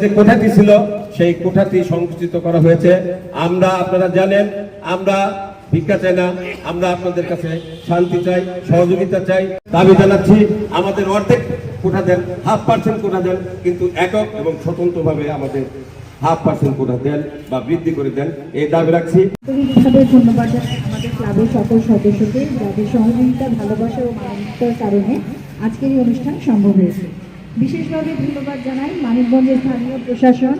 যে কোঠাটি ছিল সেই কোঠাটি সংকুচিত করা হয়েছে। আমরা আপনারা জানেন আমরা ভিক্ষা চাই না, আমরা আপনাদের কাছে শান্তি চাই, সহযোগিতা চাই। দাবি জানাচ্ছি আমাদের অর্ধেক কোঠা দেন, 0.5% কোঠা দেন, কিন্তু একক এবং স্বতন্ত্রভাবে আমাদের 0.5% কোঠা দেন বা বৃদ্ধি করে দেন, এই দাবি রাখছি। ধন্যবাদ আমাদের ক্লাবের সকল সদস্যকে যাদের সহযোগিতা, ভালোবাসা ও মানবিকতার কারণে আজকের এই অনুষ্ঠান সম্ভব হয়েছে। বিশেষভাবে ধন্যবাদ জানাই মানিকগঞ্জের স্থানীয় প্রশাসন,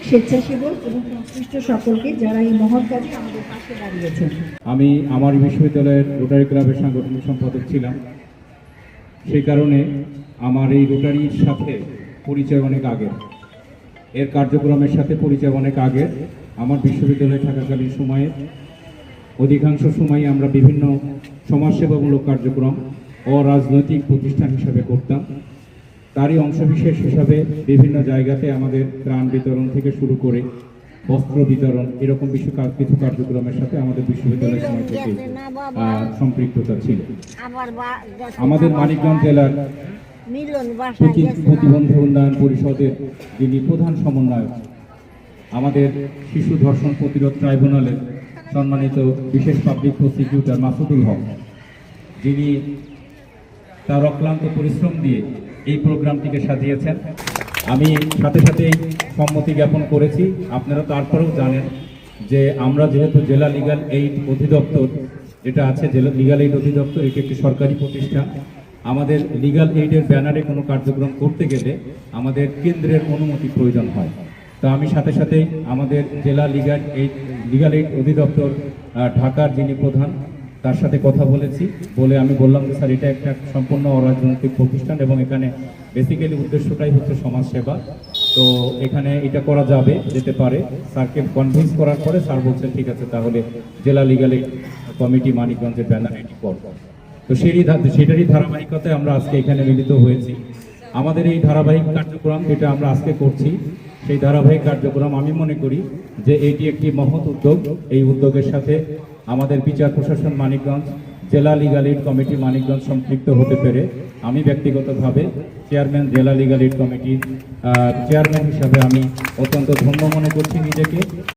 স্বেচ্ছাসেবক এবং সংশ্লিষ্ট সকলকে যারা এই মহৎ কাজে আমাদের পাশে দাঁড়িয়েছেন। আমি আমার বিশ্ববিদ্যালয়ের রোটারি ক্লাবের সাংগঠনিক সম্পাদক ছিলাম, সেই কারণে আমার এই রোটারির সাথে পরিচয় অনেক আগের, এর কার্যক্রমের সাথে পরিচয় অনেক আগের। আমার বিশ্ববিদ্যালয়ে থাকাকালীন সময়ে অধিকাংশ সময় আমরা বিভিন্ন সমাজসেবামূলক কার্যক্রম ও রাজনৈতিক প্রতিষ্ঠান হিসাবে করতাম। তারই অংশবিশেষ হিসাবে বিভিন্ন জায়গাতে আমাদের ত্রাণ বিতরণ থেকে শুরু করে বস্ত্র বিতরণ এরকম কিছু কার্যক্রমের সাথে আমাদের বিশ্ববিদ্যালয়ের সময় থেকে সম্পৃক্ততা ছিল। আমাদের মানিকগঞ্জ জেলার প্রতিবন্ধী উন্নয়ন পরিষদের যিনি প্রধান সমন্বয়ক, আমাদের শিশু ধর্ষণ প্রতিরোধ ট্রাইব্যুনালের সম্মানিত বিশেষ পাবলিক প্রসিকিউটর মাসুদুল হক, যিনি তার অক্লান্ত পরিশ্রম দিয়ে এই প্রোগ্রামটিকে সাজিয়েছেন। আমি সাথে সাথেই সম্মতি জ্ঞাপন করেছি। আপনারা তারপরেও জানেন যে আমরা যেহেতু জেলা লিগ্যাল এইড অধিদপ্তর যেটা আছে, জেলা লিগ্যাল এইড অধিদপ্তর, এটি একটি সরকারি প্রতিষ্ঠান। আমাদের লিগ্যাল এইডের ব্যানারে কোনো কার্যক্রম করতে গেলে আমাদের কেন্দ্রের অনুমতি প্রয়োজন হয়। তো আমি সাথে সাথেই আমাদের জেলা লিগ্যাল এইড অধিদপ্তর ঢাকার যিনি প্রধান, তার সাথে কথা বলেছি, বলে আমি বললাম যে স্যার এটা একটা সম্পূর্ণ অরাজনৈতিক প্রতিষ্ঠান এবং এখানে বেসিক্যালি উদ্দেশ্যটাই হচ্ছে সমাজসেবা, তো এখানে এটা করা যাবে, যেতে পারে। স্যারকে কনভিন্স করার পরে স্যার বলছেন ঠিক আছে তাহলে জেলা লিগ্যাল এইড কমিটি মানিকগঞ্জের ব্যানার এটি করব। তো সেটারই ধারাবাহিকতায় আমরা আজকে এখানে মিলিত হয়েছি। আমাদের এই ধারাবাহিক কার্যক্রম যেটা আমরা আজকে করছি, সেই ধারাবাহিক কার্যক্রম আমি মনে করি যে এটি একটি মহৎ উদ্যোগ। এই উদ্যোগের সাথে আমাদের বিচার প্রশাসন মানিকগঞ্জ, জেলা লিগ্যাল এইড কমিটি মানিকগঞ্জ সম্পৃক্ত হতে পেরে আমি ব্যক্তিগতভাবে চেয়ারম্যান, জেলা লিগ্যাল এইড কমিটির চেয়ারম্যান হিসাবে আমি অত্যন্ত ধন্য মনে করছি নিজেকে।